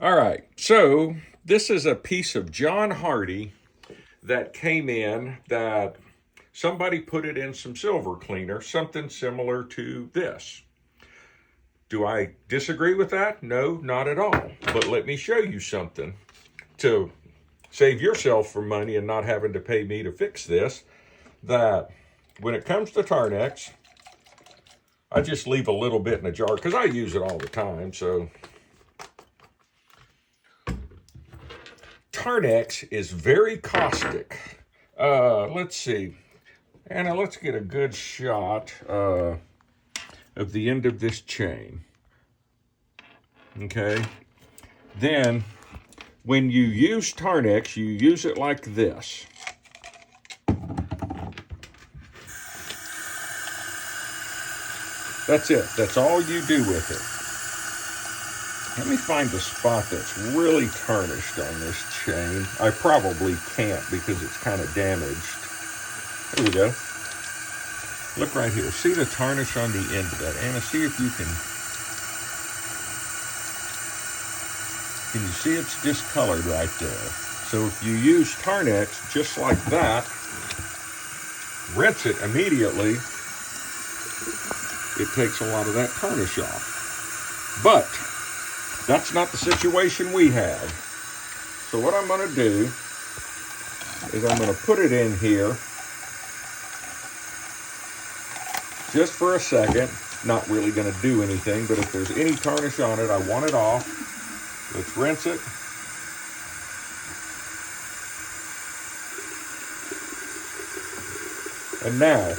All right, so this is a piece of John Hardy that came in that somebody put it in some silver cleaner, something similar to this. Do I disagree with that? No, not at all. But let me show you something to save yourself from money and not having to pay me to fix this, that when it comes to Tarnex, I just leave a little bit in a jar because I use it all the time. So Tarnex is very caustic. Let's see. Anna, let's get a good shot of the end of this chain. Okay. Then when you use Tarnex, you use it like this. That's it. That's all you do with it. Let me find a spot that's really tarnished on this chain. I probably can't because it's kind of damaged. There we go. Look right here. See the tarnish on the end of that. Anna, see if you can you see it's discolored right there. So if you use Tarnex just like that, rinse it immediately, it takes a lot of that tarnish off. But that's not the situation we have. So what I'm going to do is I'm going to put it in here just for a second. Not really going to do anything, but if there's any tarnish on it, I want it off. Let's rinse it. And now,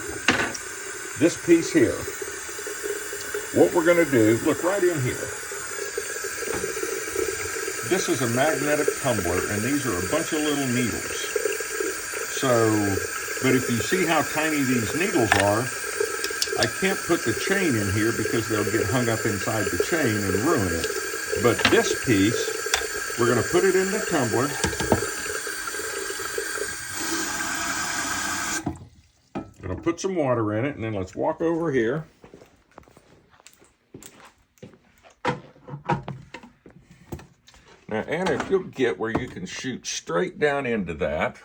this piece here, what we're going to do, look right in here. This is a magnetic tumbler, and these are a bunch of little needles. So, but if you see how tiny these needles are, I can't put the chain in here because they'll get hung up inside the chain and ruin it. But this piece, we're going to put it in the tumbler. I'm going to put some water in it, and then let's walk over here. Now, Anna, if you'll get where you can shoot straight down into that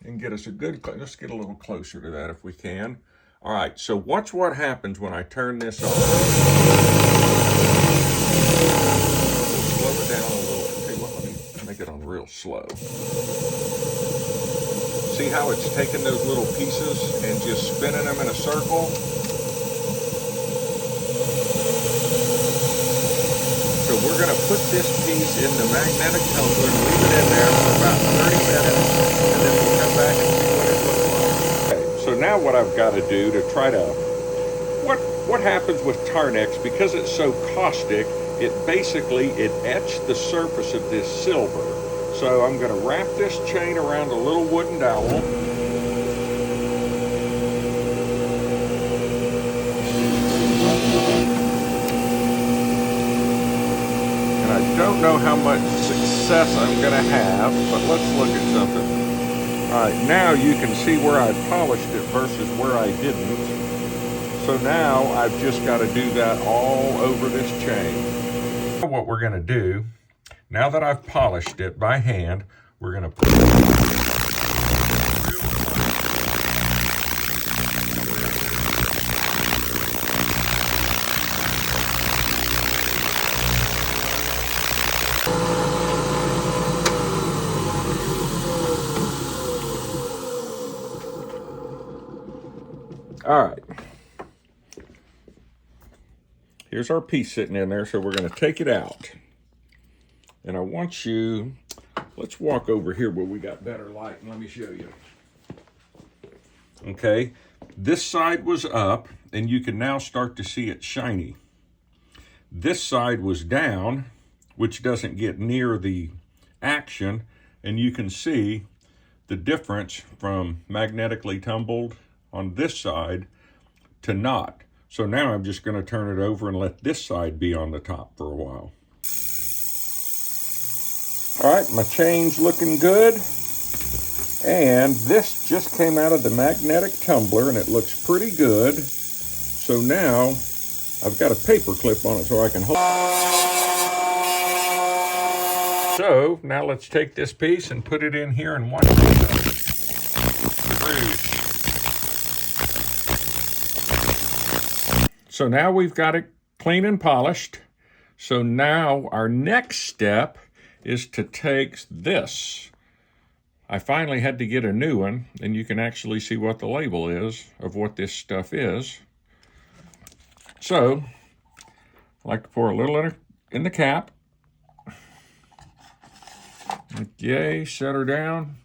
and get us a good, let's get a little closer to that if we can. All right, so watch what happens when I turn this on. Slow it down a little. Hey, well, let me make it on real slow. See how it's taking those little pieces and just spinning them in a circle? So we're going to put this piece in the magnetic tumbler and leave it in there for about 30 minutes, and then we'll come back and see what it looks like. Okay, so now what I've got to do to try to, what happens with Tarnex, because it's so caustic, it etched the surface of this silver. So I'm going to wrap this chain around a little wooden dowel. I don't know how much success I'm going to have, but let's look at something. All right, now you can see where I polished it versus where I didn't. So now I've just got to do that all over this chain. What we're going to do, now that I've polished it by hand, we're going to put it all right. Here's our piece sitting in there, so we're going to take it out. And I want you, let's walk over here where we got better light, and let me show you. Okay, this side was up, and you can now start to see it shiny. This side was down, which doesn't get near the action, and you can see the difference from magnetically tumbled on this side to not. So now I'm just going to turn it over and let this side be on the top for a while. All right, my chain's looking good. And this just came out of the magnetic tumbler and it looks pretty good. So now I've got a paper clip on it so I can hold. So now let's take this piece and put it in here and watch it. So now we've got it clean and polished. So now our next step is to take this. I finally had to get a new one, and you can actually see what the label is of what this stuff is. So I like to pour a little in the cap. Okay, set her down.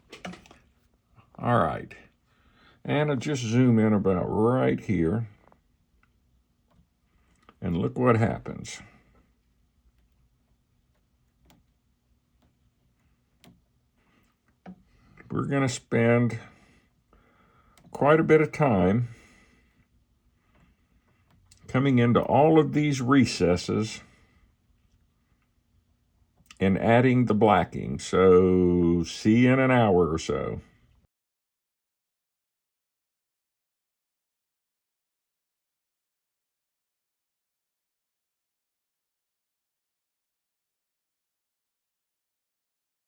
All right. And I'll just zoom in about right here. And look what happens. We're going to spend quite a bit of time coming into all of these recesses and adding the blacking. So see you in an hour or so.